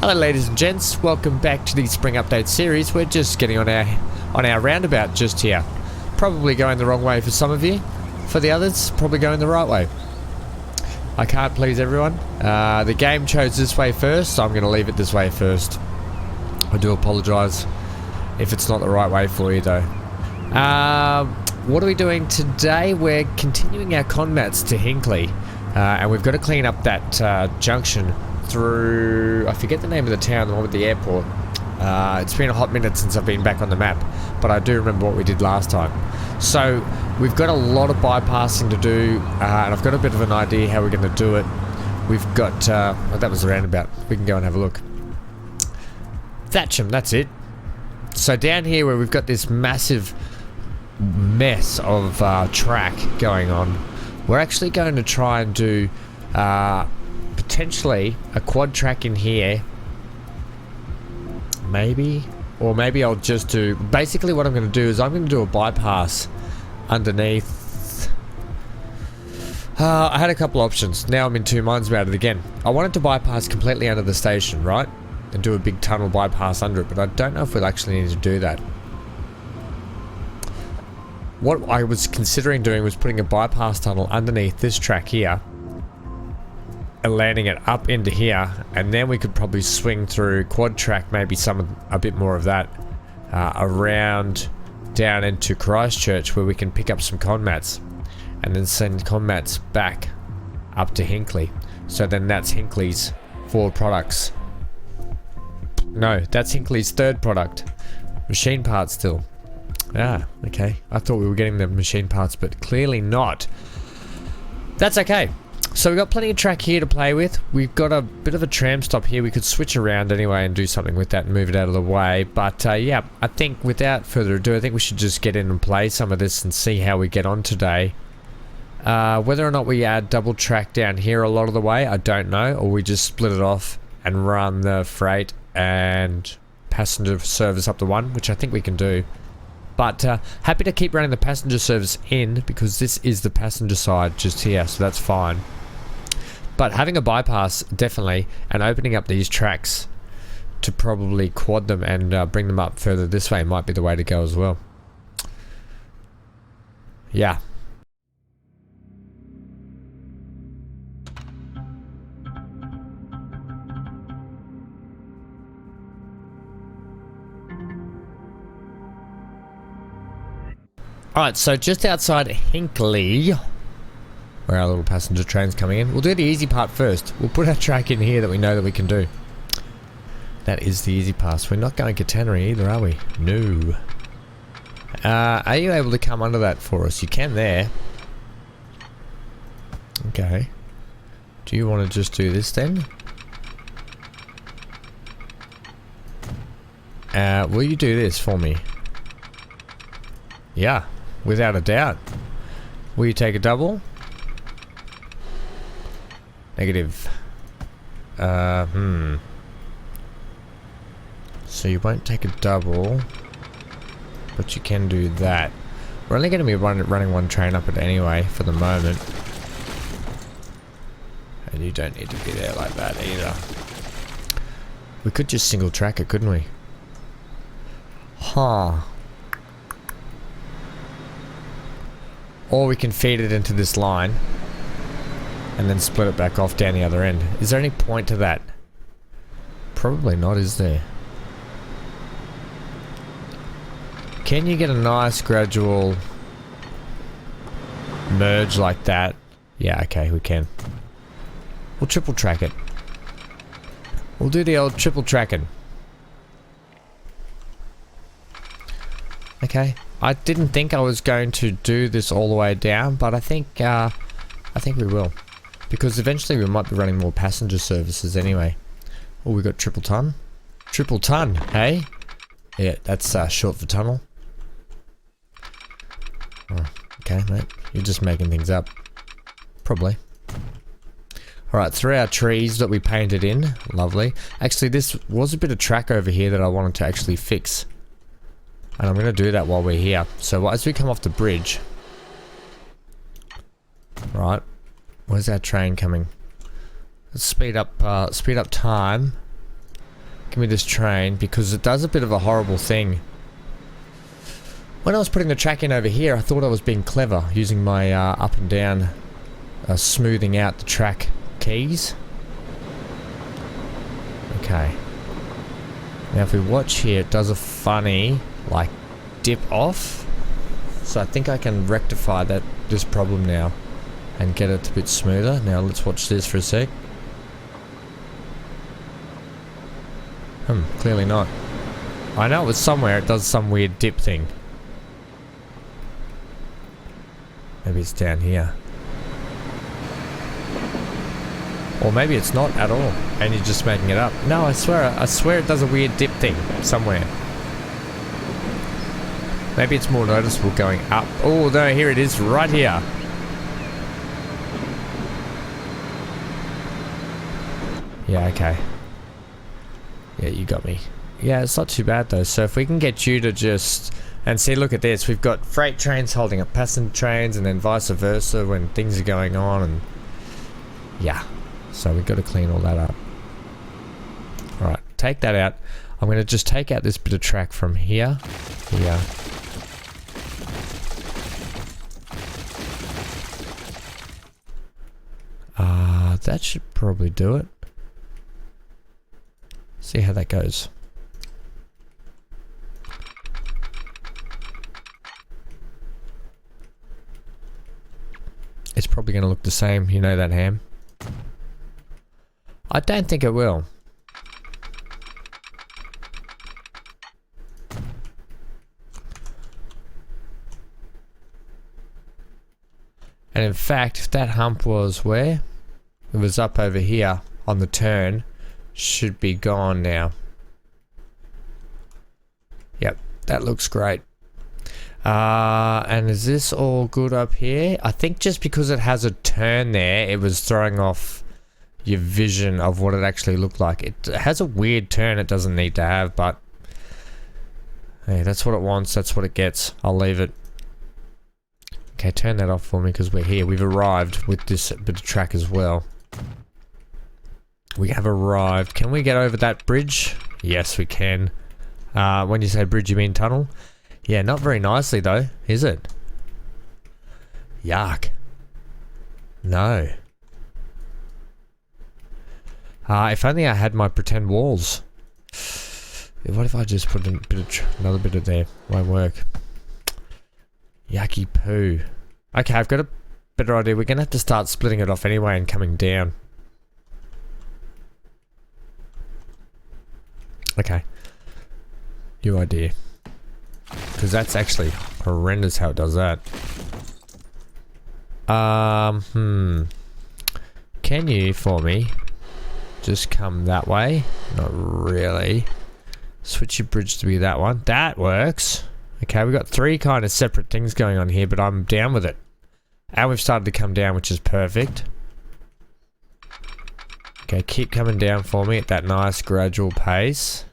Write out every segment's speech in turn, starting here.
Hello ladies and gents, welcome back to the Spring Update series. We're just getting on our roundabout just here. Probably going the wrong way for some of you. For the others, probably going the right way. I can't please everyone. The game chose this way first, so I'm going to leave it this way first. I do apologise if it's not the right way for you though. What are we doing today? We're continuing our conmats to Hinkley. And we've got to clean up that junction through, I forget the name of the town, the one with the airport. It's been a hot minute since I've been back on the map, but I do remember what we did last time. So we've got a lot of bypassing to do, and I've got a bit of an idea how we're going to do it. We've got, oh, that was the roundabout. We can go and have a look. Thatcham, that's it. So down here where we've got this massive mess of track going on, we're actually going to try and do potentially a quad track in here, maybe, or maybe I'll just do, basically what I'm going to do is I'm going to do a bypass underneath. I had a couple options. Now I'm in two minds about it again. I wanted to bypass completely under the station, right, and do a big tunnel bypass under it, but I don't know if we'll actually need to do that. What I was considering doing was putting a bypass tunnel underneath this track here and landing it up into here, and then we could probably swing through quad track, maybe a bit more of that, around down into Christchurch where we can pick up some conmats and then send conmats back up to Hinkley. So then that's Hinkley's forward products. No, that's Hinkley's third product. Machine parts still. Ah, okay. I thought we were getting the machine parts, but clearly not. That's okay. So we've got plenty of track here to play with. We've got a bit of a tram stop here. We could switch around anyway and do something with that and move it out of the way. But yeah, I think without further ado, I think we should just get in and play some of this and see how we get on today. Whether or not we add double track down here a lot of the way, I don't know. Or we just split it off and run the freight and passenger service up to one, which I think we can do. But happy to keep running the passenger service in because this is the passenger side just here, so that's fine. But having a bypass, definitely, and opening up these tracks to probably quad them and bring them up further this way might be the way to go as well. Yeah. Alright, so just outside Hinkley, where our little passenger train's coming in, we'll do the easy part first. We'll put our track in here that we know that we can do. That is the easy pass. We're not going catenary either, are we? No. Are you able to come under that for us? You can there. Okay. Do you want to just do this then? Will you do this for me? Yeah. Without a doubt. Will you take a double? Negative. So you won't take a double, but you can do that. We're only going to be running one train up it anyway for the moment. And you don't need to be there like that either. We could just single track it, couldn't we? Huh. Or we can feed it into this line and then split it back off down the other end. Is there any point to that? Probably not, is there? Can you get a nice gradual merge like that? Yeah, okay, we can. We'll triple track it. We'll do the old triple tracking. Okay. I didn't think I was going to do this all the way down, but I think we will, because eventually we might be running more passenger services anyway. Oh, we got triple ton. Triple ton, hey? Yeah, that's short for tunnel. Oh, okay, mate. You're just making things up. Probably. Alright, through our trees that we painted in. Lovely. Actually, this was a bit of track over here that I wanted to actually fix. And I'm going to do that while we're here. So as we come off the bridge, right, where's our train coming? Let's speed up time Give me this train, because it does a bit of a horrible thing. When I was putting the track in over here, I thought I was being clever, using my up and down, smoothing out the track keys. Okay. Now if we watch here, it does a funny, like, dip off. So I think I can rectify this problem now and get it a bit smoother. Now let's watch this for a sec. Clearly not. I know it was somewhere, it does some weird dip thing. Maybe it's down here. Or maybe it's not at all, and you're just making it up. No, I swear it does a weird dip thing somewhere. Maybe it's more noticeable going up. Oh no, here it is, right here. Yeah, okay. Yeah, you got me. Yeah, it's not too bad though. So if we can get you to just... And see, look at this. We've got freight trains holding up passenger trains, and then vice versa when things are going on, and... Yeah. So we've got to clean all that up. Alright, take that out. I'm going to just take out this bit of track from here. Here. That should probably do it. See how that goes. It's probably going to look the same, you know that, Ham? I don't think it will. And in fact, if that hump was where? It was up over here on the turn. Should be gone now. Yep, that looks great. And is this all good up here? I think just because it has a turn there, it was throwing off your vision of what it actually looked like. It has a weird turn it doesn't need to have, but hey, that's what it wants, that's what it gets. I'll leave it. Okay, turn that off for me because we're here. We've arrived with this bit of track as well. We have arrived. Can we get over that bridge? Yes, we can. When you say bridge, you mean tunnel? Yeah, not very nicely though, is it? Yuck. No. If only I had my pretend walls. What if I just put a bit of another bit of there? Won't work. Yucky poo. Okay, I've got a better idea. We're gonna have to start splitting it off anyway and coming down. Okay. New idea. Because that's actually horrendous how it does that. Can you, for me, just come that way? Not really. Switch your bridge to be that one. That works. Okay, we've got three kind of separate things going on here, but I'm down with it. And we've started to come down, which is perfect. Okay, keep coming down for me at that nice gradual pace.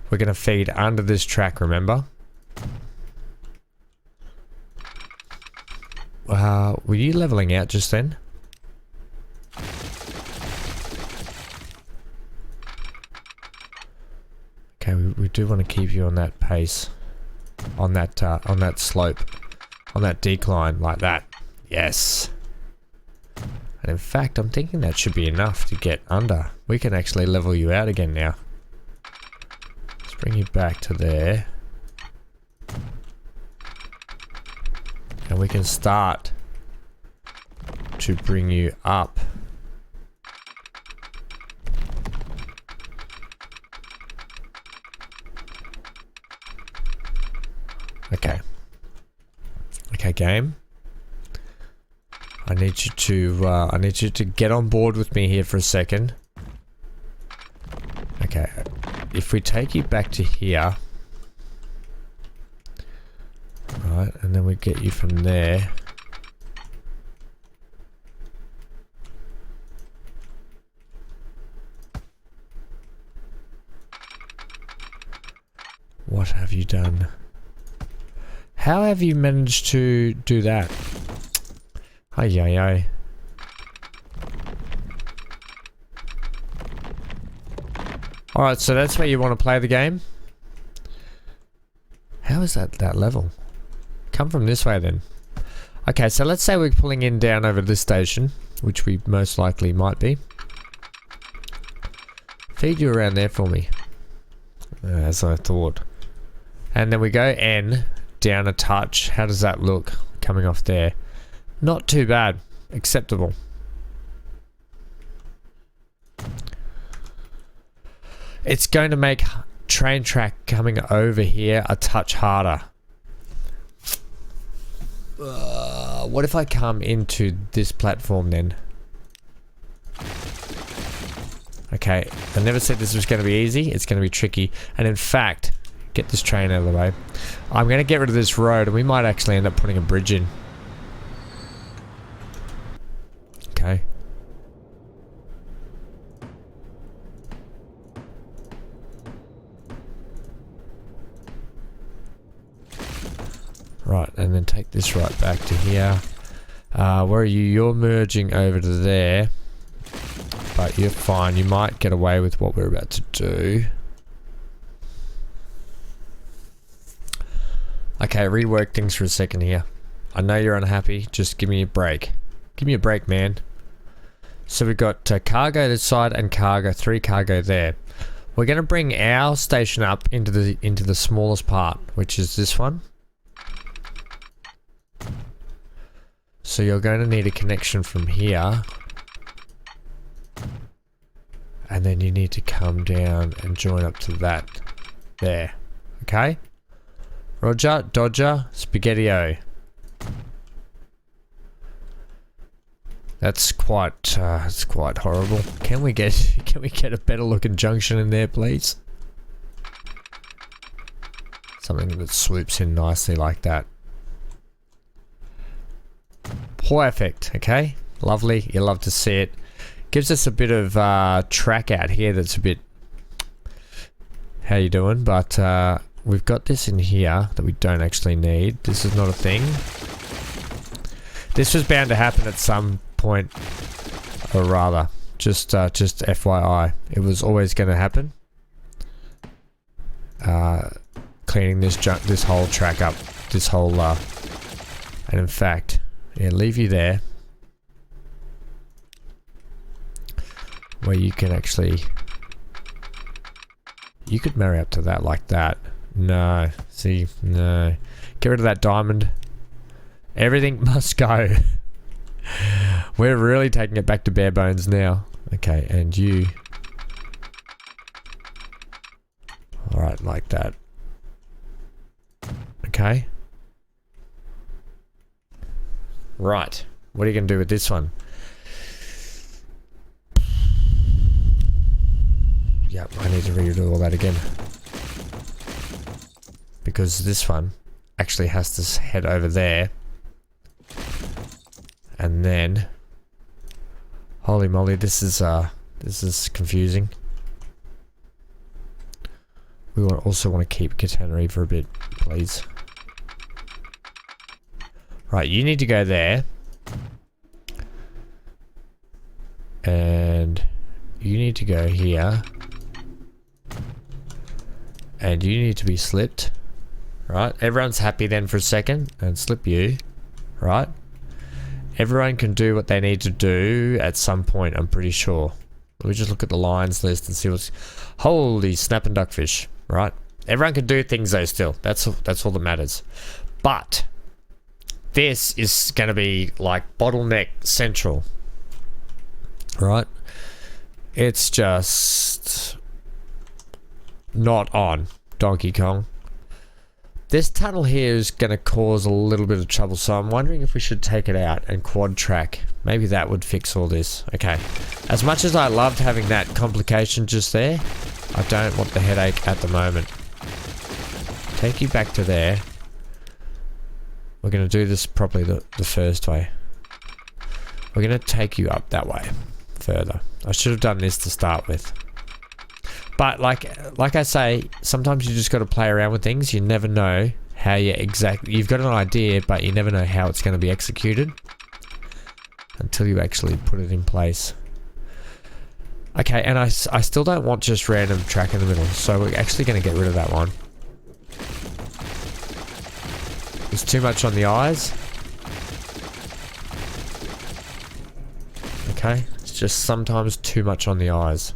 We're going to feed under this track, remember? Were you leveling out just then? Okay, we do want to keep you on that pace. On that slope. On that decline, like that. Yes. And in fact, I'm thinking that should be enough to get under. We can actually level you out again now. Let's bring you back to there. And we can start to bring you up. Okay. Okay, game. I need you to get on board with me here for a second. Okay. If we take you back to here. Right, and then we get you from there. What have you done? How have you managed to do that? Ay, ay, ay. Alright, so that's where you want to play the game. How is that level? Come from this way then. Okay, so let's say we're pulling in down over this station, which we most likely might be. Feed you around there for me. As I thought. And then we go N, down a touch. How does that look coming off there? Not too bad. Acceptable. It's going to make train track coming over here a touch harder. What if I come into this platform then? Okay, I never said this was going to be easy. It's going to be tricky. And in fact, get this train out of the way. I'm going to get rid of this road and we might actually end up putting a bridge in. Okay. Right, and then take this right back to here. Where are you? You're merging over to there. But you're fine. You might get away with what we're about to do. Okay, rework things for a second here. I know you're unhappy. Just give me a break. Give me a break, man. So we've got cargo this side and cargo, 3 cargo there. We're going to bring our station up into the smallest part, which is this one. So you're going to need a connection from here. And then you need to come down and join up to that there. Okay? Roger, Dodger, Spaghetti-O. That's quite horrible. Can we get a better looking junction in there, please? Something that swoops in nicely like that. Perfect, okay? Lovely, you love to see it. Gives us a bit of track out here that's a bit... How you doing? But we've got this in here that we don't actually need. This is not a thing. This was bound to happen at some point, or rather, just FYI. It was always going to happen. Cleaning this whole track up. This whole... and in fact... Yeah, leave you there. Where you can actually... You could marry up to that like that. No. See? No. Get rid of that diamond. Everything must go. We're really taking it back to bare bones now. Okay, and you... Alright, like that. Okay. Right. What are you going to do with this one? Yep, I need to redo all that again. Because this one actually has to head over there. And then... Holy moly, this is confusing. We also want to keep catenary for a bit, please. Right, you need to go there. And you need to go here. And you need to be slipped. Right, everyone's happy then for a second. And slip you. Right. Everyone can do what they need to do at some point, I'm pretty sure. Let me just look at the lines list and see what's... Holy snap and duckfish. Right. Everyone can do things though still. That's all that matters. But... This is going to be like bottleneck central, right? It's just not on Donkey Kong. This tunnel here is going to cause a little bit of trouble, so I'm wondering if we should take it out and quad track. Maybe that would fix all this. Okay. As much as I loved having that complication just there, I don't want the headache at the moment. Take you back to there. We're going to do this properly the first way. We're going to take you up that way further. I should have done this to start with. But like I say, sometimes you just got to play around with things. You never know how you've got an idea, but you never know how it's going to be executed until you actually put it in place. Okay, and I still don't want just random track in the middle, so we're actually going to get rid of that one. It's too much on the eyes. Okay, it's just sometimes too much on the eyes.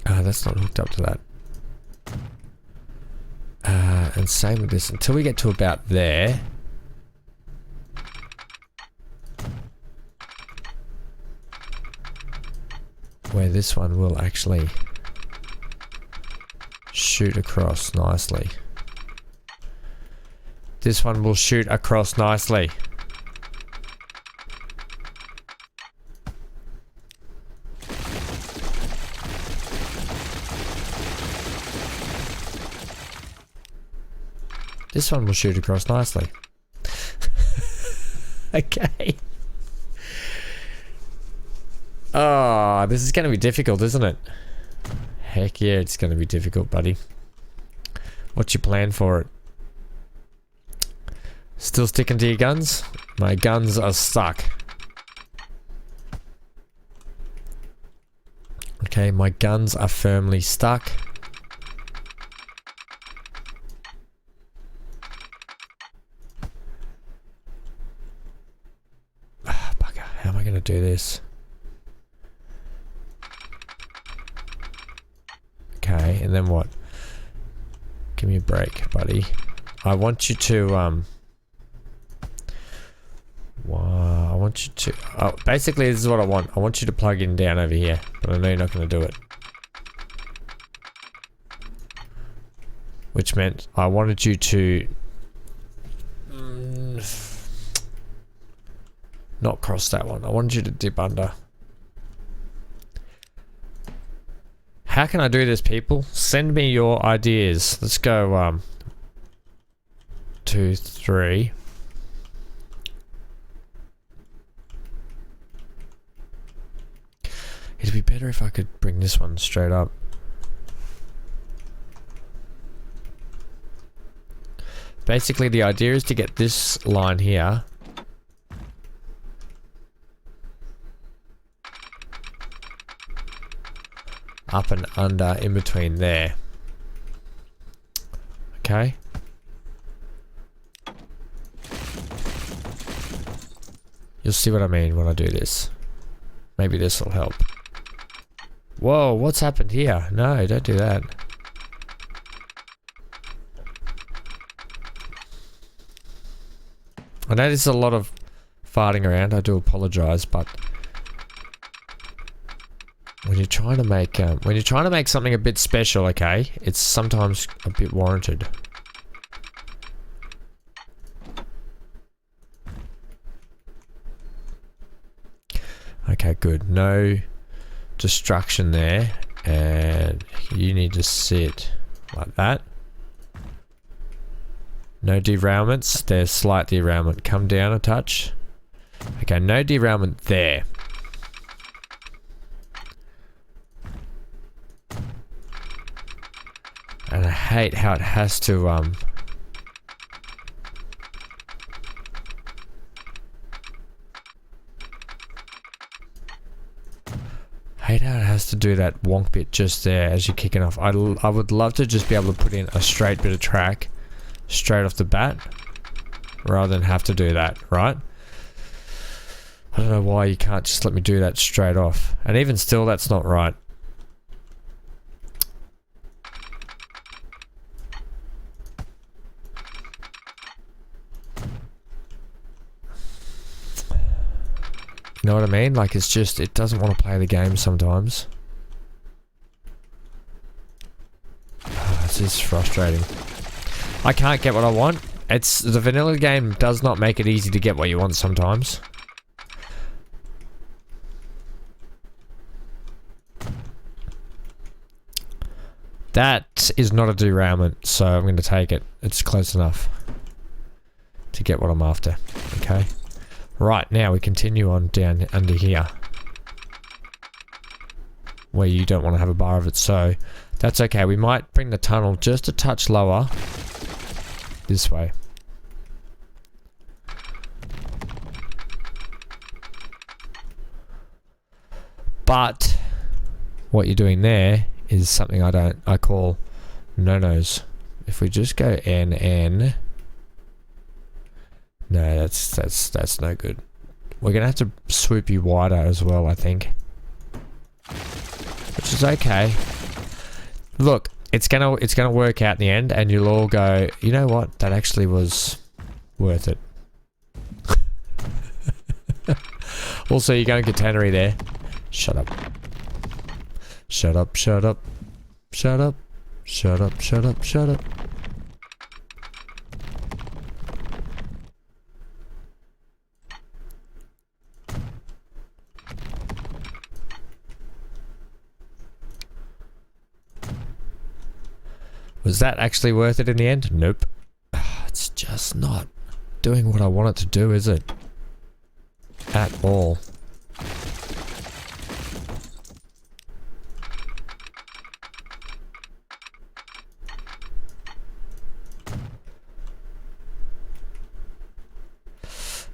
That's not hooked up to that. And same with this, until we get to about there. Where this one will actually shoot across nicely. This one will shoot across nicely. This one will shoot across nicely. Okay. Oh, this is going to be difficult, isn't it? Heck yeah, it's going to be difficult, buddy. What's your plan for it? Still sticking to your guns? My guns are stuck. Okay, my guns are firmly stuck. Ah, bugger. How am I going to do this? Okay, and then what? Give me a break, buddy. I want you to, I want you to, basically this is what I want. I want you to plug in down over here, but I know you're not going to do it. Which meant I wanted you to not cross that one. I wanted you to dip under. How can I do this, people? Send me your ideas. Let's go, 2, 3. It'd be better if I could bring this one straight up. Basically, the idea is to get this line here up and under in between there. Okay. You'll see what I mean when I do this. Maybe this will help. Whoa, what's happened here? No, don't do that. I know there's a lot of farting around, I do apologize, but when you're trying to make something a bit special, okay, it's sometimes a bit warranted. Okay, good. No destruction there, and you need to sit like that. No derailments. There's slight derailment. Come down a touch. Okay, no derailment there. And I hate how it has to I hate how it has to do that wonk bit just there as you're kicking off. I would love to just be able to put in a straight bit of track straight off the bat rather than have to do that, right? I don't know why you can't just let me do that straight off. And even still, that's not right. You know what I mean? Like, it's just, it doesn't want to play the game sometimes. This is frustrating. I can't get what I want. It's, the vanilla game does not make it easy to get what you want sometimes. That is not a derailment, so I'm going to take it. It's close enough to get what I'm after. Okay. Right, now we continue on down under here, where you don't want to have a bar of it, so that's okay. We might bring the tunnel just a touch lower this way. But what you're doing there is something I call no-nos. If we just go N, no, that's no good. We're gonna have to swoop you wider as well, I think. Which is okay. Look, it's gonna work out in the end, and you'll all go, you know what? That actually was worth it. Also, you're going catenary there. Shut up. Shut up, shut up. Shut up. Shut up, shut up, shut up. Was that actually worth it in the end? Nope. It's just not doing what I want it to do, is it? At all.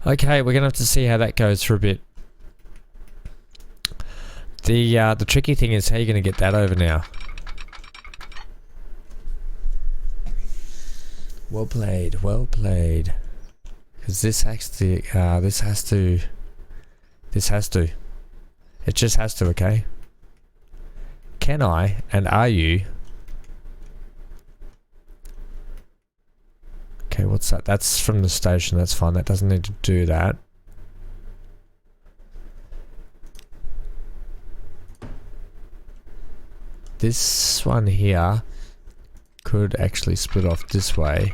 Okay, we're gonna have to see how that goes for a bit. The tricky thing is how you're gonna get that over now. Well played, well played. Because this has to, it just has to, okay? Can I, and are you? Okay, what's that? That's from the station, that's fine, that doesn't need to do that. This one here could actually split off this way.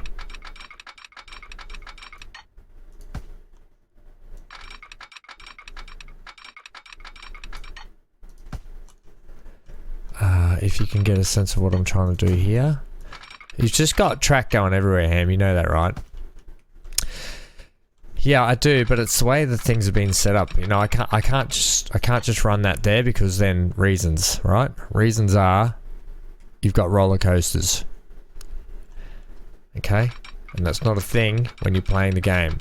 If you can get a sense of what I'm trying to do here. You've just got track going everywhere, Ham, you know that, right? Yeah, I do, but it's the way the things have been set up. You know, I can't just run that there because then reasons, right? Reasons are you've got roller coasters. Okay? And that's not a thing when you're playing the game.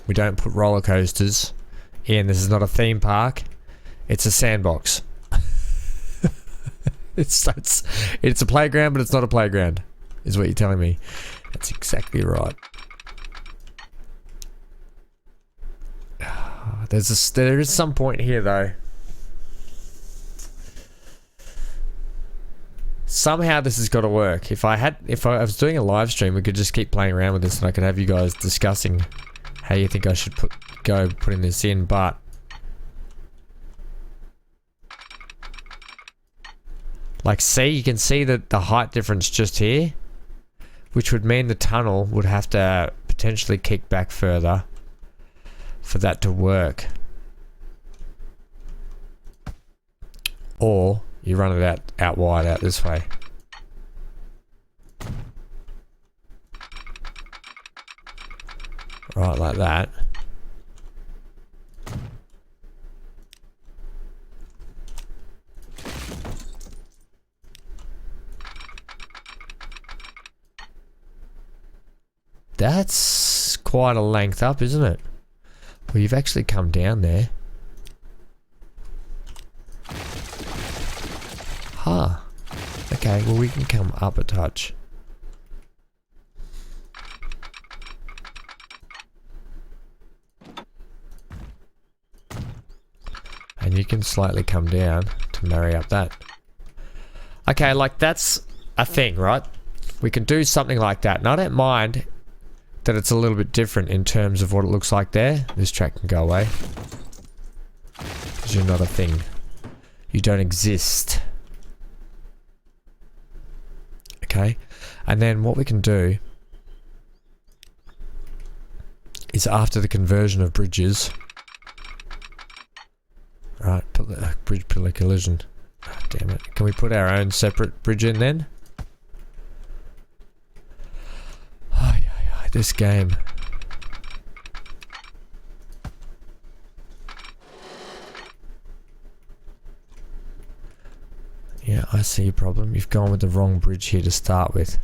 We don't put roller coasters in. This is not a theme park. It's a sandbox. It's a playground, but it's not a playground, is what you're telling me. That's exactly right. There is some point here though. Somehow this has got to work. If I was doing a live stream, we could just keep playing around with this and I could have you guys discussing how you think I should go putting this in, but like, see, you can see that the height difference just here, which would mean the tunnel would have to potentially kick back further for that to work. Or you run it out wide out this way. Right, like that. That's quite a length up, isn't it? Well, you've actually come down there. Huh. Okay, well we can come up a touch. And you can slightly come down to marry up that. Okay, like that's a thing, right? We can do something like that. And I don't mind that it's a little bit different in terms of what it looks like there. This track can go away. Because you're not a thing. You don't exist. Okay? And then what we can do is after the conversion of bridges. Right, put the bridge pillar collision. Oh, damn it. Can we put our own separate bridge in then? This game. Yeah, I see your problem. You've gone with the wrong bridge here to start with.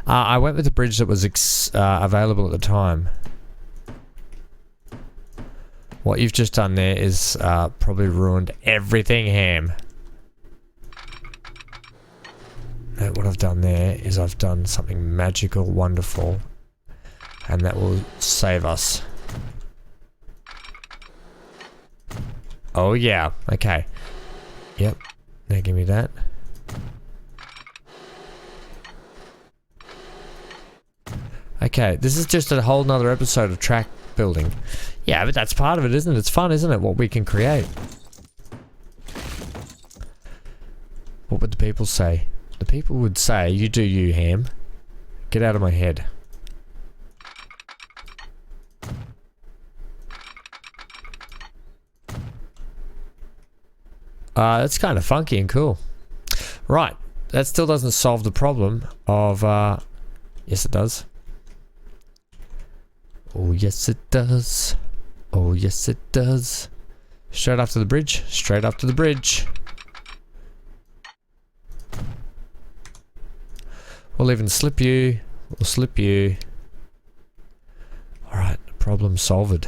I went with the bridge that was available at the time. What you've just done there is probably ruined everything, Ham. No, what I've done there is I've done something magical, wonderful, and that will save us. Oh yeah, okay. Yep, now give me that. Okay, this is just a whole nother episode of track building. Yeah, but that's part of it, isn't it? It's fun, isn't it? What we can create. What would the people say? The people would say, you do you, Ham. Get out of my head. That's kind of funky and cool. Right, that still doesn't solve the problem of, yes it does. Oh yes it does. Oh yes it does. Straight up to the bridge. Straight up to the bridge. We'll even slip you. We'll slip you. Alright, problem solved.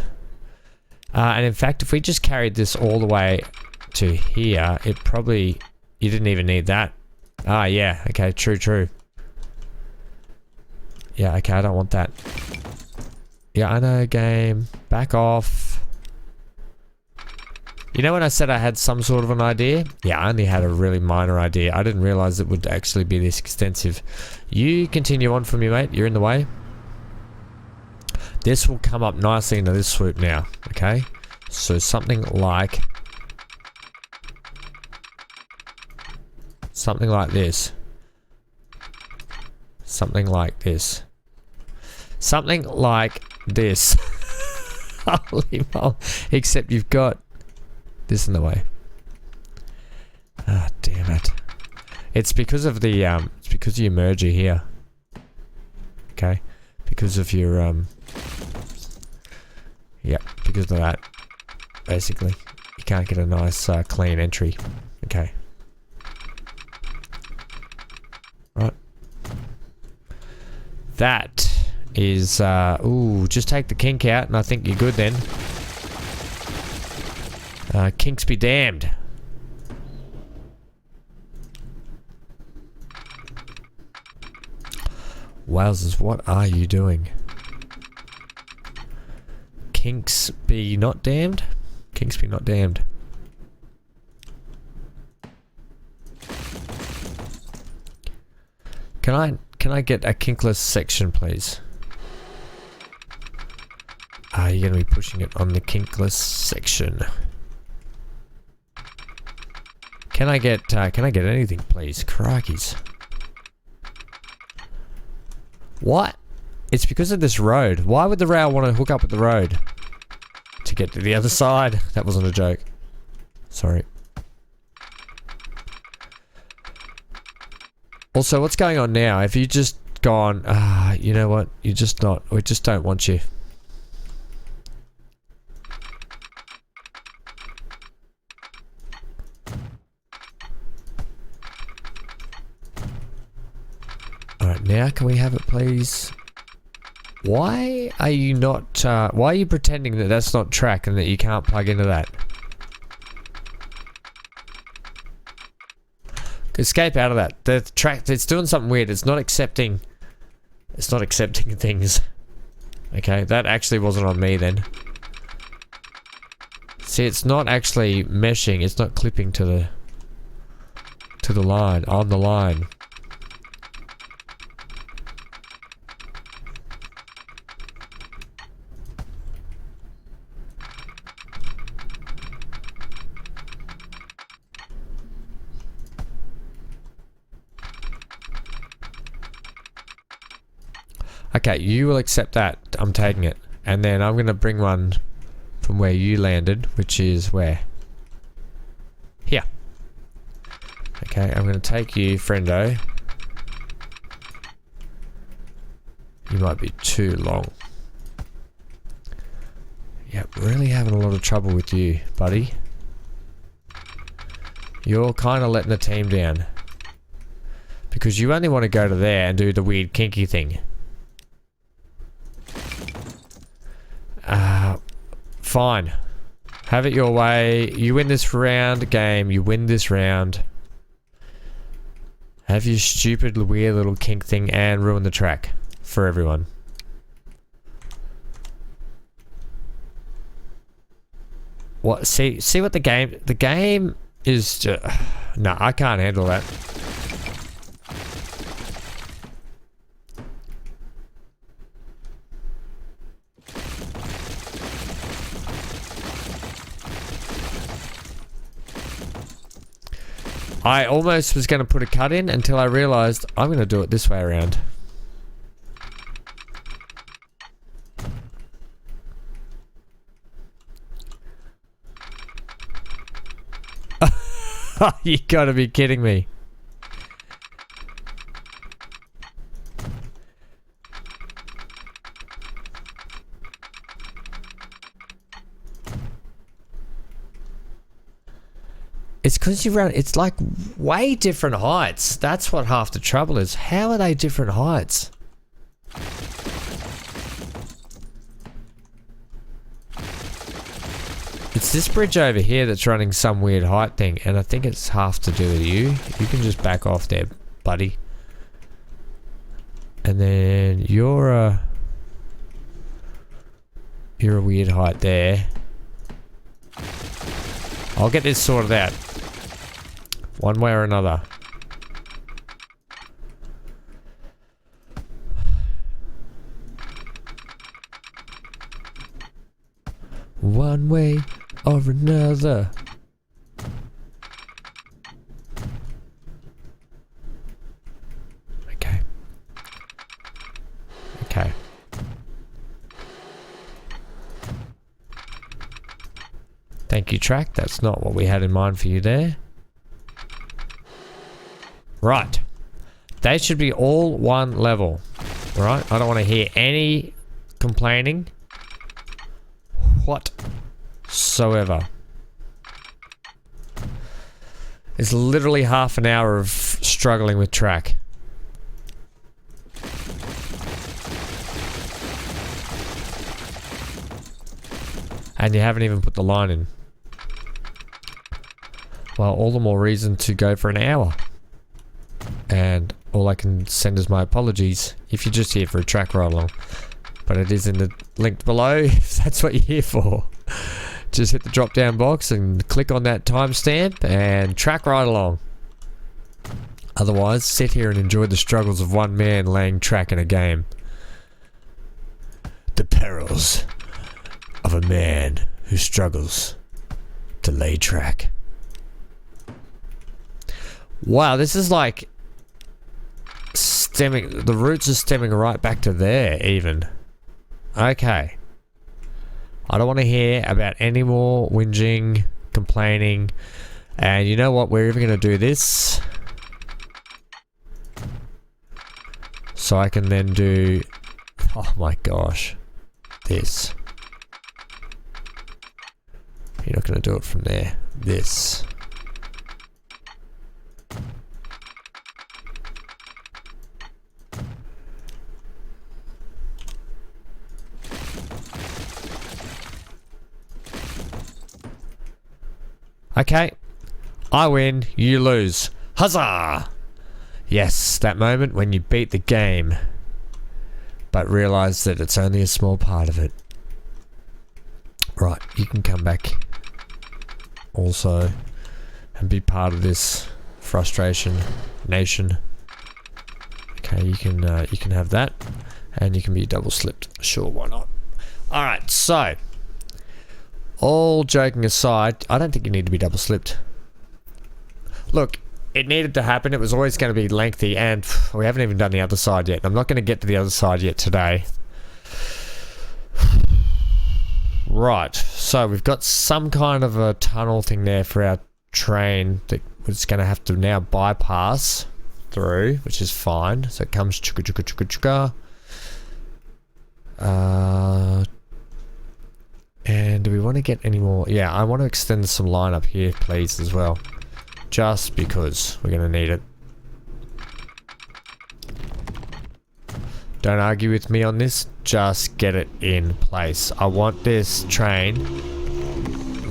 And in fact, if we just carried this all the way to here, it probably... You didn't even need that. Ah, yeah. Okay, true, true. Yeah, okay, I don't want that. Yeah, I know, game. Back off. You know when I said I had some sort of an idea? Yeah, I only had a really minor idea. I didn't realize it would actually be this extensive. You continue on from me, mate. You're in the way. This will come up nicely into this swoop now, okay? So something like... Something like this. Something like this. Something like this. Holy moly. Except you've got this in the way. Ah, damn it. It's because of the, it's because of your merger here. Okay? Because of your, yeah, because of that. Basically. You can't get a nice, clean entry. Okay. Right. That is, ooh, just take the kink out and I think you're good then. Kinks be damned. Wowzers, what are you doing? Kinks be not damned? Kinks be not damned. Can I get a kinkless section, please? You're gonna be pushing it on the kinkless section. Can I get anything, please? Crikeys. What? It's because of this road. Why would the rail want to hook up with the road? To get to the other side? That wasn't a joke. Sorry. Also, what's going on now? Have you just gone, you know what? You're just not, we just don't want you. Alright, now can we have it, please? Why are you not, why are you pretending that that's not track and that you can't plug into that? Escape out of that. The track, it's doing something weird. It's not accepting things. Okay, that actually wasn't on me then. See, it's not actually meshing. It's not clipping to the line, on the line. Okay, you will accept that. I'm taking it. And then I'm going to bring one from where you landed, which is where? Here. Okay, I'm going to take you, friendo. You might be too long. Yep, really having a lot of trouble with you, buddy. You're kind of letting the team down. Because you only want to go to there and do the weird kinky thing. Fine. Have it your way. You win this round, game. You win this round. Have your stupid, weird little kink thing and ruin the track for everyone. What? See what the game is just... No, I can't handle that. I almost was going to put a cut in until I realized I'm going to do it this way around. You gotta be kidding me. It's because you run, it's like way different heights. That's what half the trouble is. How are they different heights? It's this bridge over here that's running some weird height thing, and I think it's half to do with you. You can just back off there, buddy. And then you're a weird height there. I'll get this sorted out. One way or another. One way or another. Okay. Okay. Thank you, track. That's not what we had in mind for you there. Right. They should be all one level. Right? I don't want to hear any complaining whatsoever. It's literally half an hour of struggling with track. And you haven't even put the line in. Well, all the more reason to go for an hour. And all I can send is my apologies if you're just here for a track ride along. But it is in the link below if that's what you're here for. Just hit the drop down box and click on that timestamp and track right along. Otherwise, sit here and enjoy the struggles of one man laying track in a game. The perils of a man who struggles to lay track. Wow, this is like stemming, the roots are stemming right back to there even. Okay. I don't want to hear about any more whinging, complaining. And you know what? We're even going to do this. So I can then do... Oh my gosh. This. You're not going to do it from there. This. Okay, I win, you lose. Huzzah! Yes, that moment when you beat the game, but realise that it's only a small part of it. Right, you can come back also and be part of this frustration nation. Okay, you can have that, and you can be double slipped. Sure, why not? All right, so. All joking aside, I don't think you need to be double slipped. Look, it needed to happen. It was always going to be lengthy, and we haven't even done the other side yet. I'm not going to get to the other side yet today. Right, so we've got some kind of a tunnel thing there for our train that was going to have to now bypass through, which is fine. So it comes chuka chuka chuka chuka. And do we want to get any more? Yeah, I want to extend some line up here, please, as well. Just because we're going to need it. Don't argue with me on this. Just get it in place. I want this train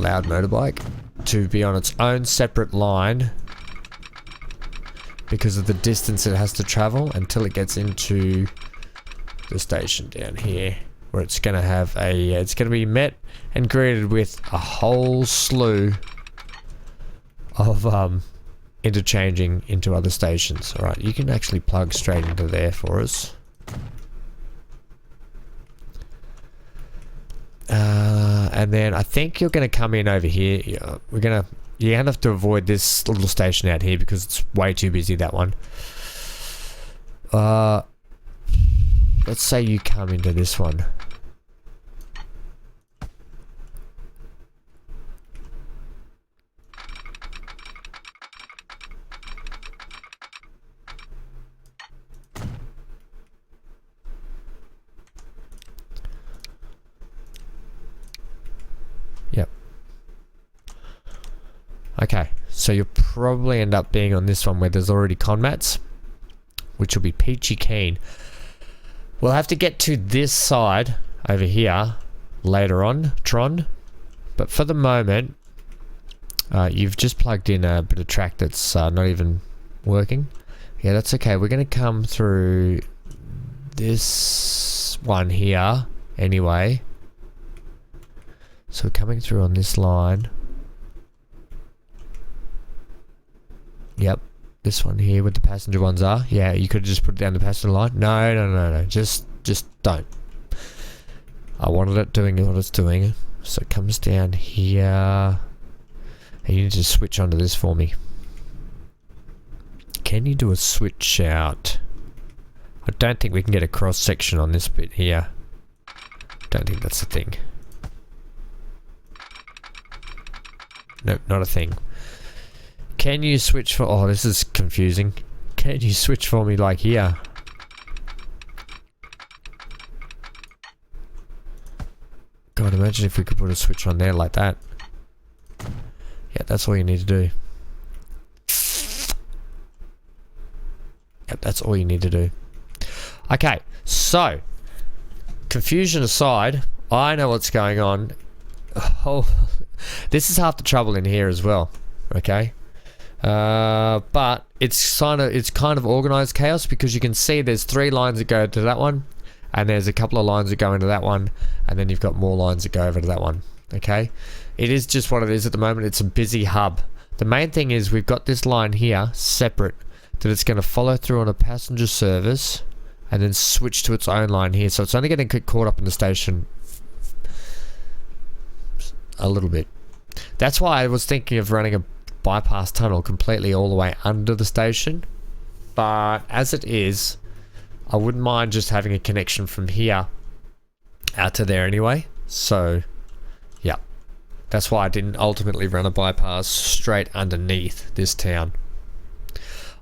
loud motorbike to be on its own separate line because of the distance it has to travel until it gets into the station down here, where it's going to have a, it's going to be met and greeted with a whole slew of interchanging into other stations. Alright, you can actually plug straight into there for us. And then I think you're going to come in over here. You're going to have to avoid this little station out here because it's way too busy, that one. Let's say you come into this one. Yep. Okay, so you'll probably end up being on this one where there's already con mats, which will be peachy keen. We'll have to get to this side over here later on, Tron. But for the moment, you've just plugged in a bit of track that's not even working. Yeah, that's okay. We're going to come through this one here anyway. So we're coming through on this line. Yep. This one here with the passenger ones are. Yeah, you could have just put it down the passenger line. No. Just don't. I wanted it doing what it's doing. So it comes down here. And you need to switch onto this for me. Can you do a switch out? I don't think we can get a cross section on this bit here. Don't think that's a thing. Nope, not a thing. Can you switch for... Oh, this is confusing. Can you switch for me like here? God, imagine if we could put a switch on there like that. Yeah, that's all you need to do. Yep, that's all you need to do. Okay, so... Confusion aside, I know what's going on. Oh, this is half the trouble in here as well. Okay? But it's kind of organized chaos because you can see there's 3 lines that go to that one, and there's a couple of lines that go into that one, and then you've got more lines that go over to that one. Okay, it is just what it is at the moment. It's a busy hub. The main thing is we've got this line here separate that it's going to follow through on a passenger service and then switch to its own line here, so it's only going to get caught up in the station a little bit. That's why I was thinking of running a bypass tunnel completely all the way under the station, but as it is, I wouldn't mind just having a connection from here out to there anyway. So yeah, that's why I didn't ultimately run a bypass straight underneath this town.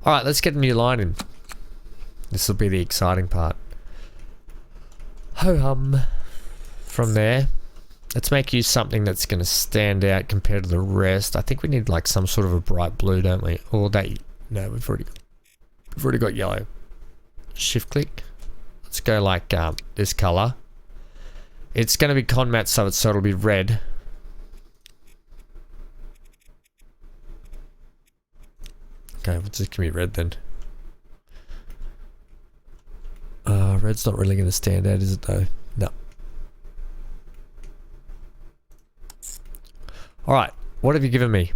Alright, let's get a new line in. This will be the exciting part. Ho-hum. From there, let's make you something that's going to stand out compared to the rest. I think we need like some sort of a bright blue, don't we? Or that... No, we've already got yellow. Shift click. Let's go like this color. It's going to be con mat, so it'll be red. Okay, well, this can be red then. Red's not really going to stand out, is it though? No. Alright, what have you given me?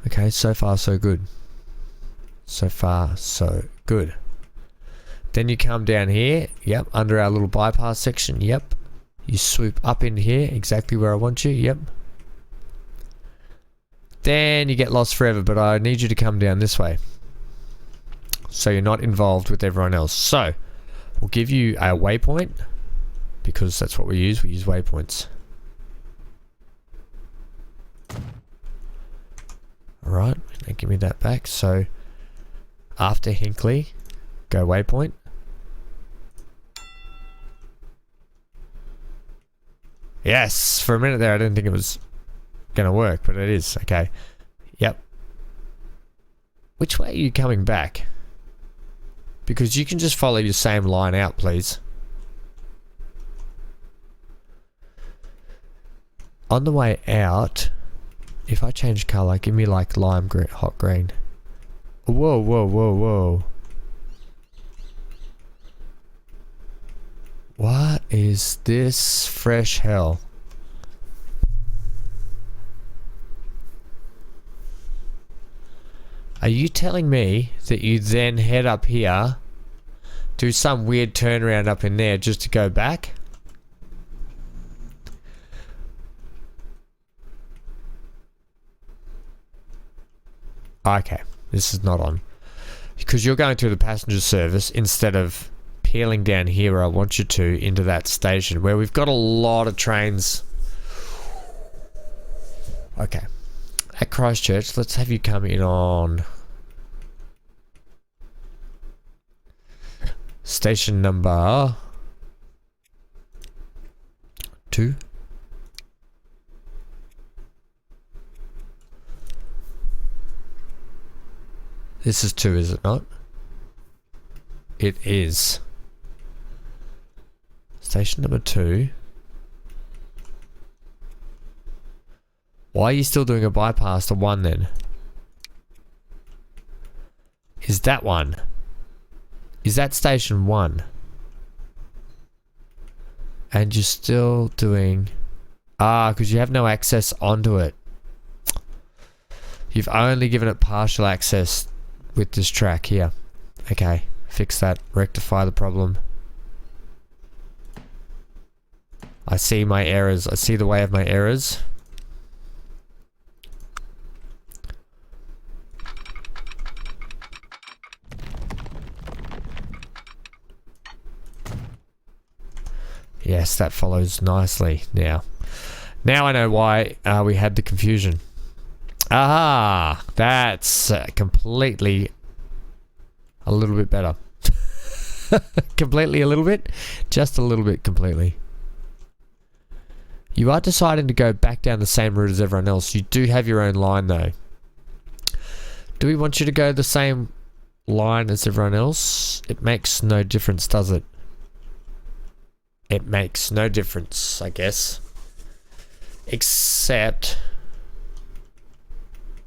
Okay, so far so good. So far so good. Then you come down here, yep, under our little bypass section, yep. You swoop up in here, exactly where I want you, yep. Then you get lost forever, but I need you to come down this way, so you're not involved with everyone else. So, we'll give you a waypoint, because that's what we use waypoints. Alright, now give me that back. So, after Hinkley, go waypoint. Yes! For a minute there I didn't think it was gonna work, but it is. Okay. Yep. Which way are you coming back? Because you can just follow your same line out, please. on the way out, if I change color, give me like lime green, hot green. Whoa, whoa, whoa, whoa. What is this fresh hell? Are you telling me that you then head up here, do some weird turnaround up in there just to go back? Okay, this is not on. Because you're going through the passenger service instead of peeling down here where I want you to into that station where we've got a lot of trains. Okay. At Christchurch, let's have you come in on station number 2. This is 2, is it not? It is. Station number 2. Why are you still doing a bypass to 1 then? Is that 1? Is that station 1? And you're still doing... because you have no access onto it. You've only given it partial access with this track here. Okay, fix that. Rectify the problem. I see my errors. I see the way of my errors. Yes, that follows nicely now. Now I know why we had the confusion. Aha! That's completely a little bit better. Completely a little bit? Just a little bit completely. You are deciding to go back down the same route as everyone else. You do have your own line though. Do we want you to go the same line as everyone else? It makes no difference, does it? It makes no difference, I guess. Except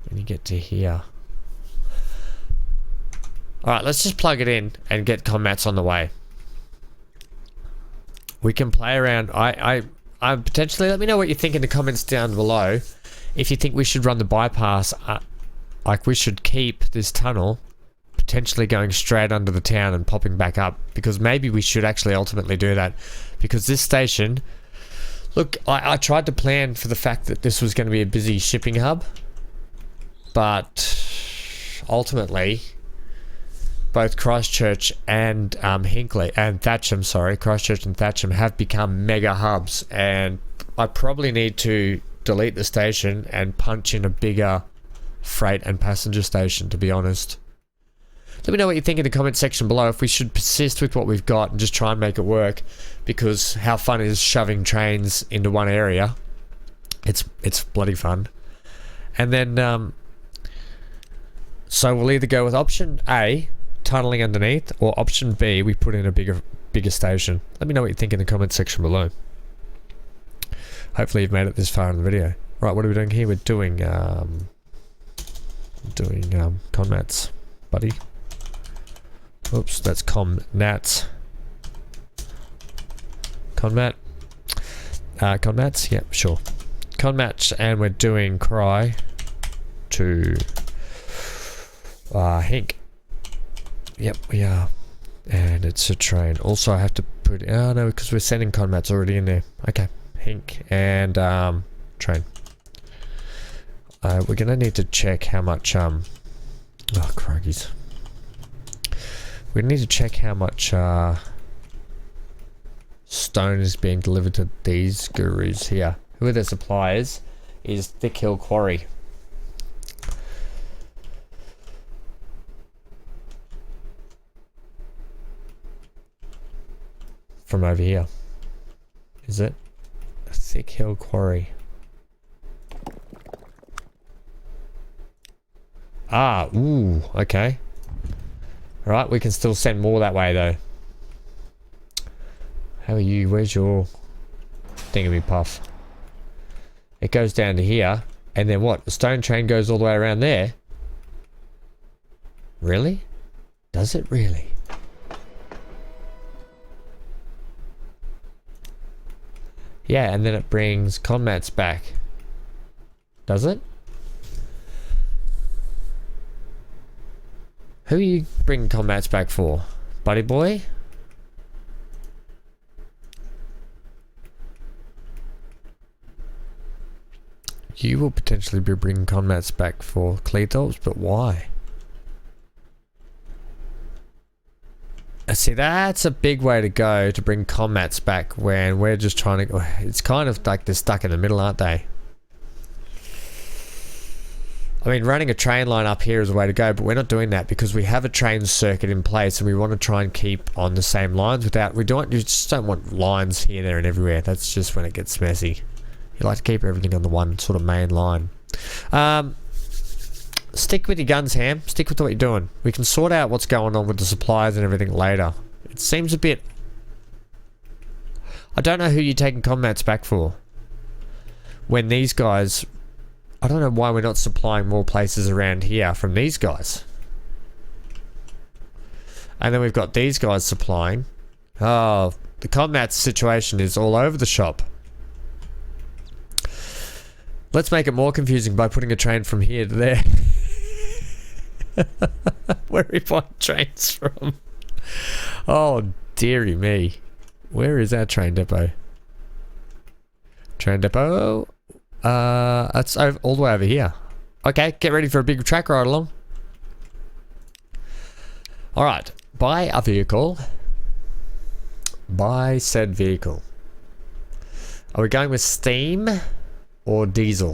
when you get to here. Alright, let's just plug it in and get combats on the way. We can play around. I potentially, let me know what you think in the comments down below. If you think we should run the bypass, like we should keep this tunnel potentially going straight under the town and popping back up, because maybe we should actually ultimately do that, because this station, look, I tried to plan for the fact that this was going to be a busy shipping hub, but ultimately both Christchurch and Hinckley and Thatcham, sorry, Christchurch and Thatcham have become mega hubs, and I probably need to delete the station and punch in a bigger freight and passenger station, to be honest. Let me know what you think in the comment section below, if we should persist with what we've got and just try and make it work, because how fun is shoving trains into one area? It's bloody fun. And then so we'll either go with option A, tunneling underneath, or option B, we put in a bigger station. Let me know what you think in the comment section below. Hopefully you've made it this far in the video. Right, what are we doing here? We're doing conmats, buddy. Oops, that's comnats. Conmat. Conmats? Yep, sure. Conmats, and we're doing cry to Hink. Yep, we are. And it's a train. Also, I have to put... Oh, no, because we're sending conmats already in there. Okay. Hink and train. We're going to need to check how much... Oh, crikey's. We need to check how much stone is being delivered to these gurus here. Who are their suppliers? Is Thick Hill Quarry. From over here. Is it? Thick Hill Quarry. Ah, ooh, okay. Alright, we can still send more that way though. How are you? Where's your thingammy puff? It goes down to here. And then what? The stone train goes all the way around there. Really? Does it really? Yeah, and then it brings Conmats back. Does it? Who are you bringing Conmats back for? Buddy boy? You will potentially be bringing Conmats back for Cleethorpes, but why? See, that's a big way to go, to bring Conmats back when we're just trying to... It's kind of like they're stuck in the middle, aren't they? I mean, running a train line up here is a way to go, but we're not doing that because we have a train circuit in place and we want to try and keep on the same lines without... You just don't want lines here, there and everywhere. That's just when it gets messy. You like to keep everything on the one sort of main line. Stick with your guns, Ham. Stick with what you're doing. We can sort out what's going on with the supplies and everything later. It seems a bit... I don't know who you're taking Conmats back for. When these guys... I don't know why we're not supplying more places around here from these guys. And then we've got these guys supplying. Oh, the Conmats situation is all over the shop. Let's make it more confusing by putting a train from here to there. Where are we buying trains from? Oh, dearie me. Where is our train depot? Train depot? That's all the way over here. Okay, get ready for a big track ride along. Alright, buy a vehicle. Buy said vehicle. Are we going with steam or diesel?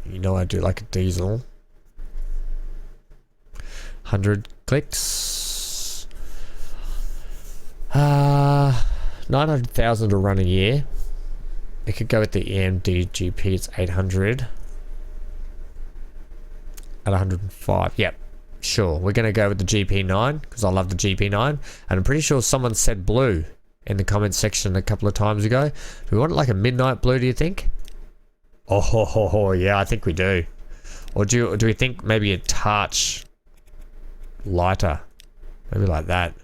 You know I do like a diesel. 100 clicks. 900,000 to run a year. It could go with the AMD GP, it's 800. At 105, yep. Sure, we're going to go with the GP9, because I love the GP9. And I'm pretty sure someone said blue in the comments section a couple of times ago. Do we want like a midnight blue, do you think? Oh, yeah, I think we do. Or do we think maybe a touch lighter? Maybe like that.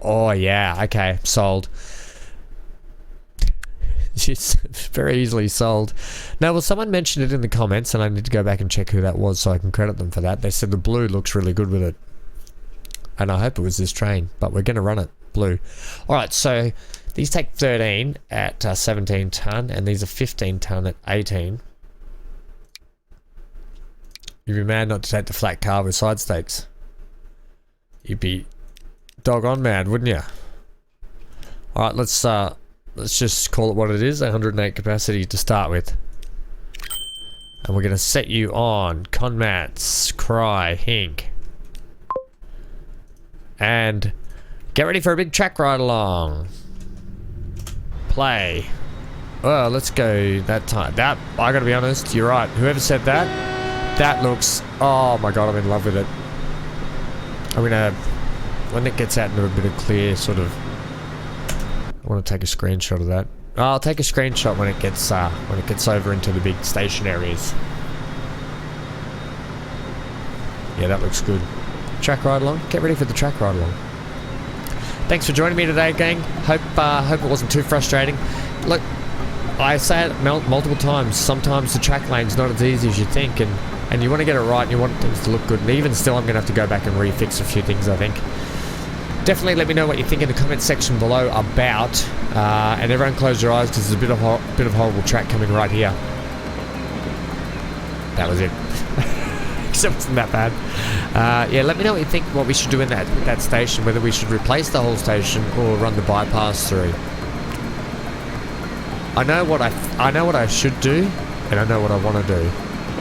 Oh, yeah, okay, sold. It's very easily sold. Now, well, someone mentioned it in the comments, and I need to go back and check who that was so I can credit them for that. They said the blue looks really good with it. And I hope it was this train, but we're going to run it blue. Alright, so these take 13 at 17 ton, and these are 15 ton at 18. You'd be mad not to take the flat car with side stakes. You'd be doggone mad, wouldn't you? Alright, let's just call it what it is, 108 capacity to start with. And we're going to set you on Conmats, Cry, Hink. And get ready for a big track ride along. Play. Well, let's go that time. That, I gotta be honest, you're right. Whoever said that, that looks, oh my god, I'm in love with it. I'm gonna, when it gets out into a bit of clear sort of, I want to take a screenshot of that. I'll take a screenshot when it gets over into the big station areas. Yeah, that looks good. Track ride along. Get ready for the track ride along. Thanks for joining me today, gang. Hope it wasn't too frustrating. Look, I say it multiple times. Sometimes the track lane's not as easy as you think, and you want to get it right, and you want things to look good. And even still, I'm going to have to go back and refix a few things, I think. Definitely let me know what you think in the comment section below about, and everyone close your eyes because there's a bit of horrible track coming right here. That was it. Except it wasn't that bad. Yeah, let me know what you think, what we should do in that station, whether we should replace the whole station or run the bypass through. I know what I should do, and I know what I want to do,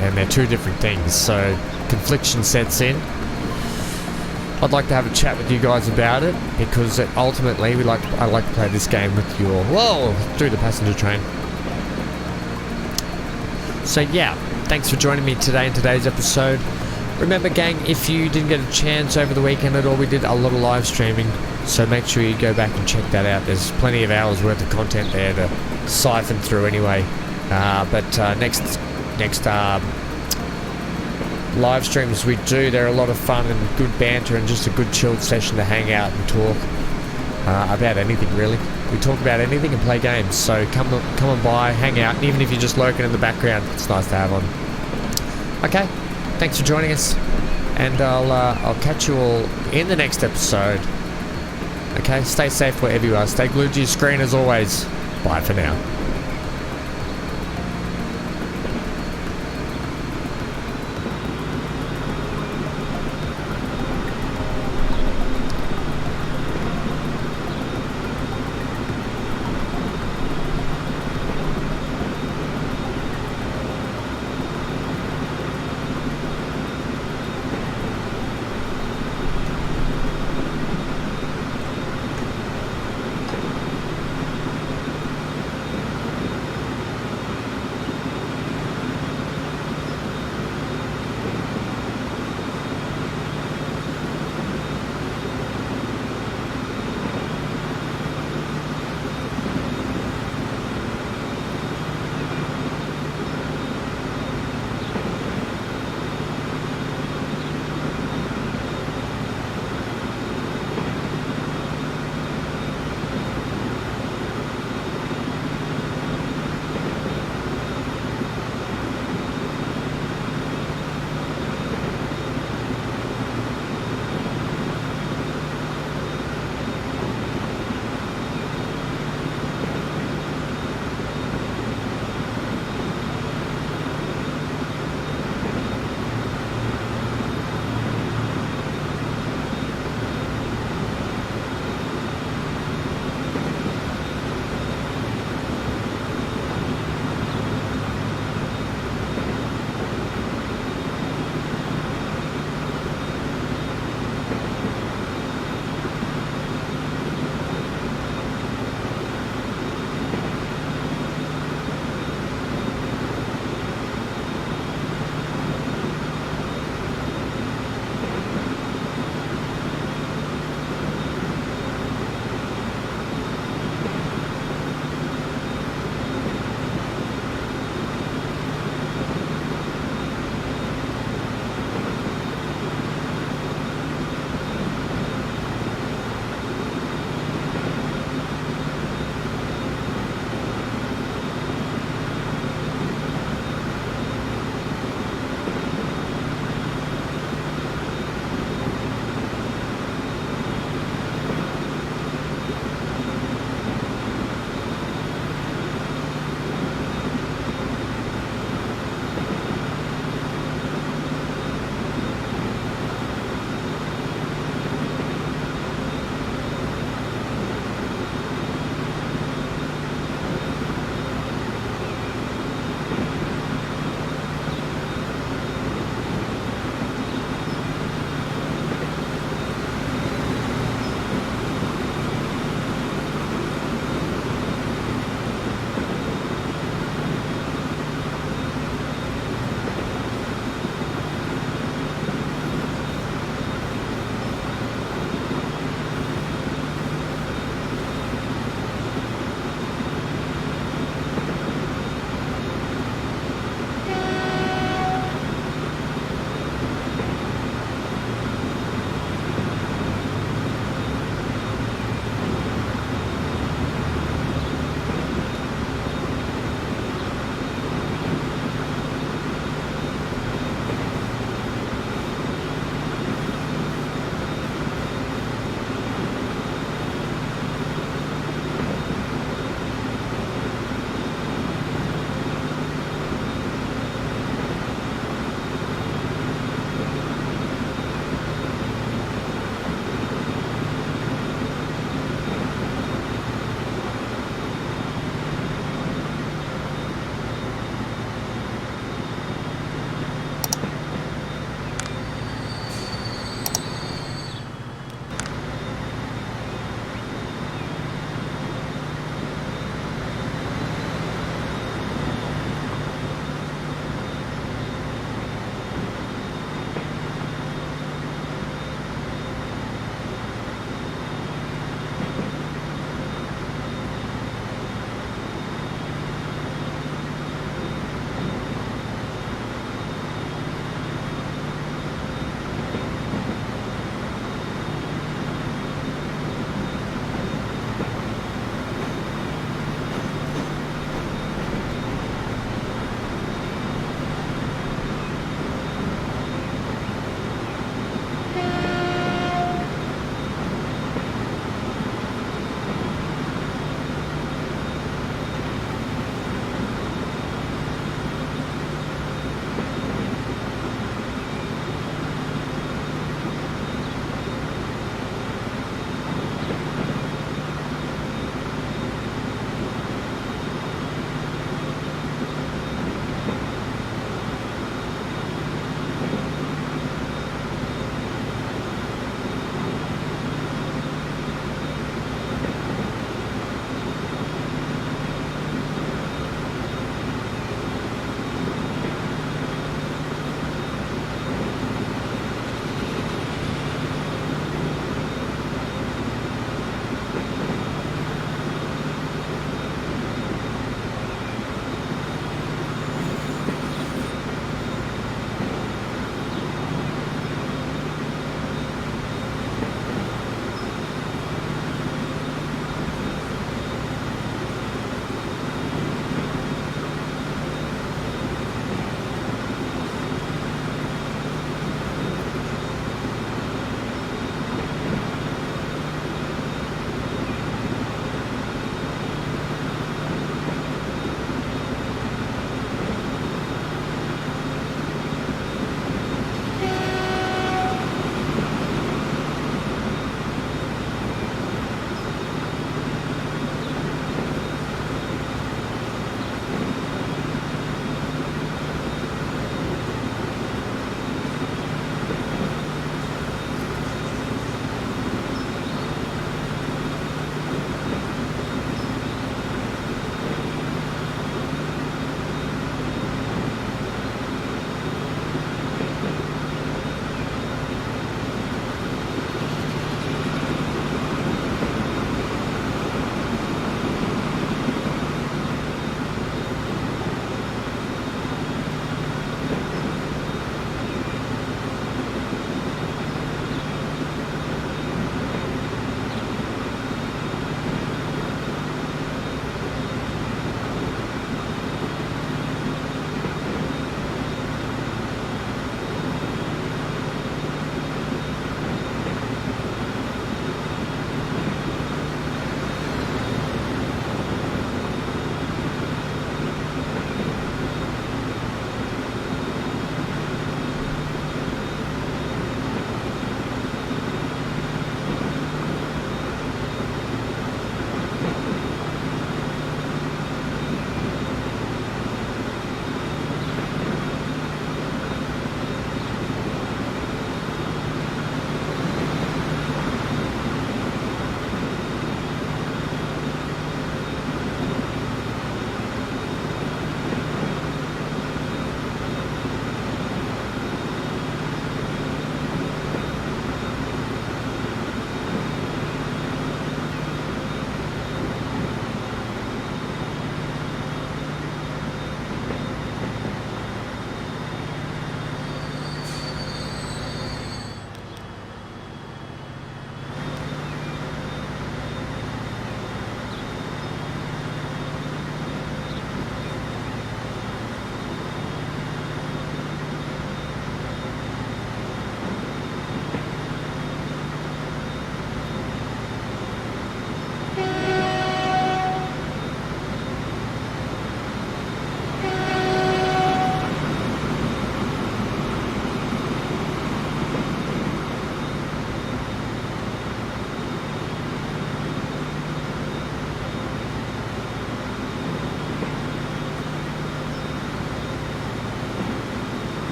and they're two different things. So confliction sets in. I'd like to have a chat with you guys about it, because ultimately I like to play this game with you all. Whoa! Through the passenger train. So yeah, thanks for joining me today in today's episode. Remember, gang, if you didn't get a chance over the weekend at all, we did a lot of live streaming, so make sure you go back and check that out. There's plenty of hours worth of content there to siphon through anyway. But next live streams we do, they're a lot of fun and good banter and just a good chilled session to hang out and talk about anything really. We talk about anything and play games, so come on by, hang out, and even if you're just lurking in the background, it's nice to have on. Okay, thanks for joining us, and I'll catch you all in the next episode. Okay, stay safe wherever you are, stay glued to your screen as always. Bye for now.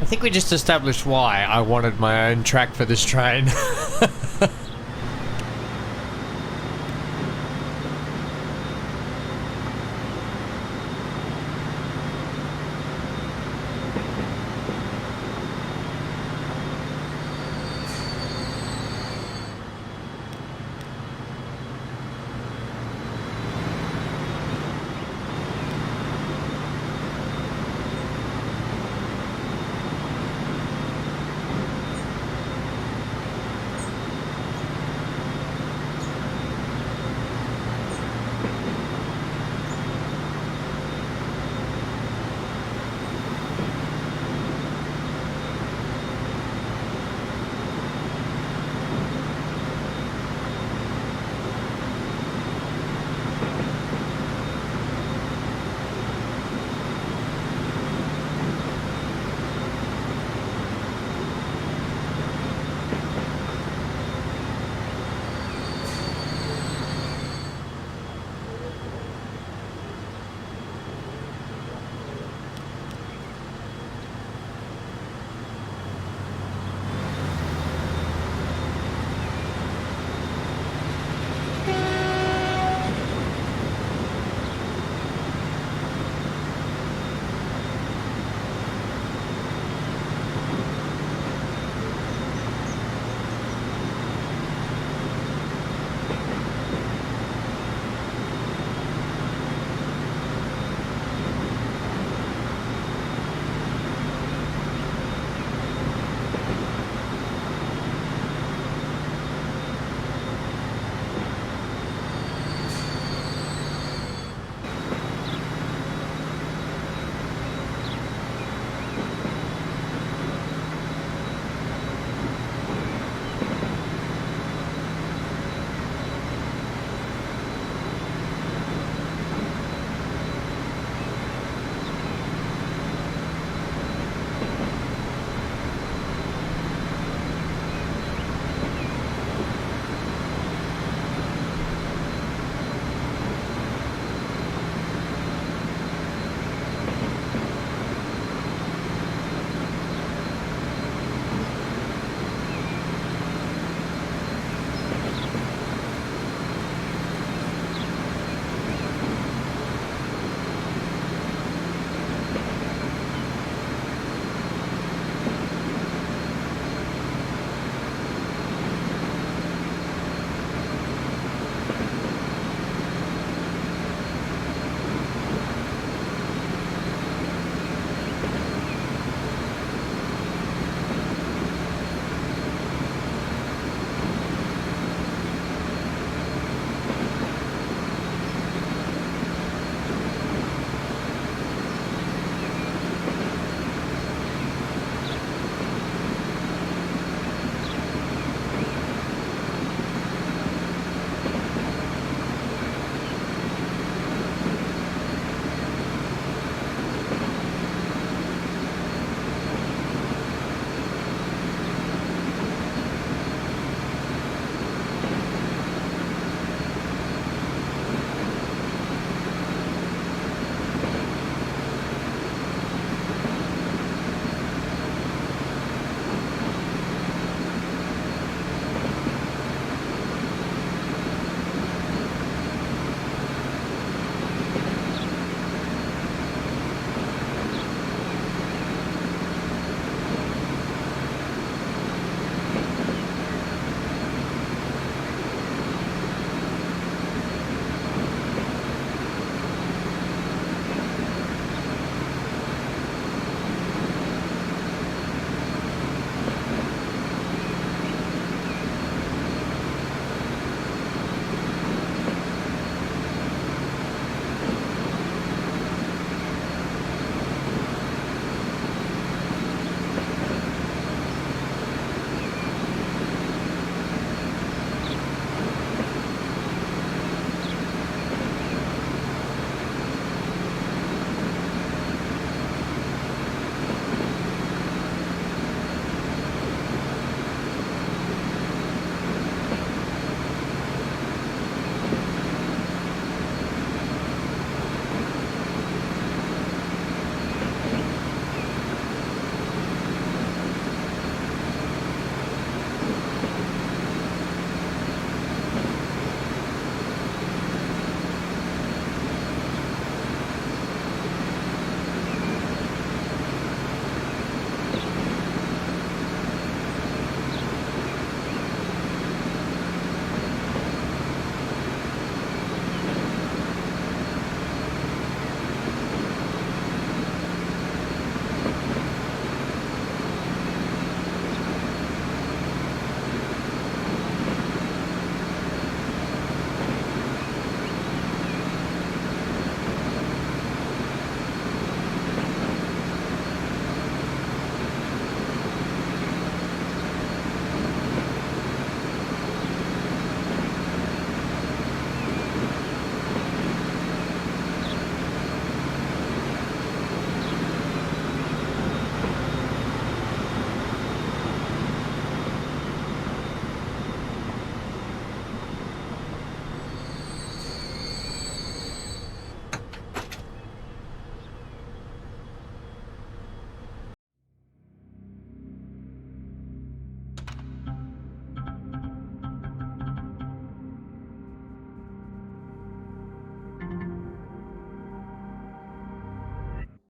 I think we just established why I wanted my own track for this train.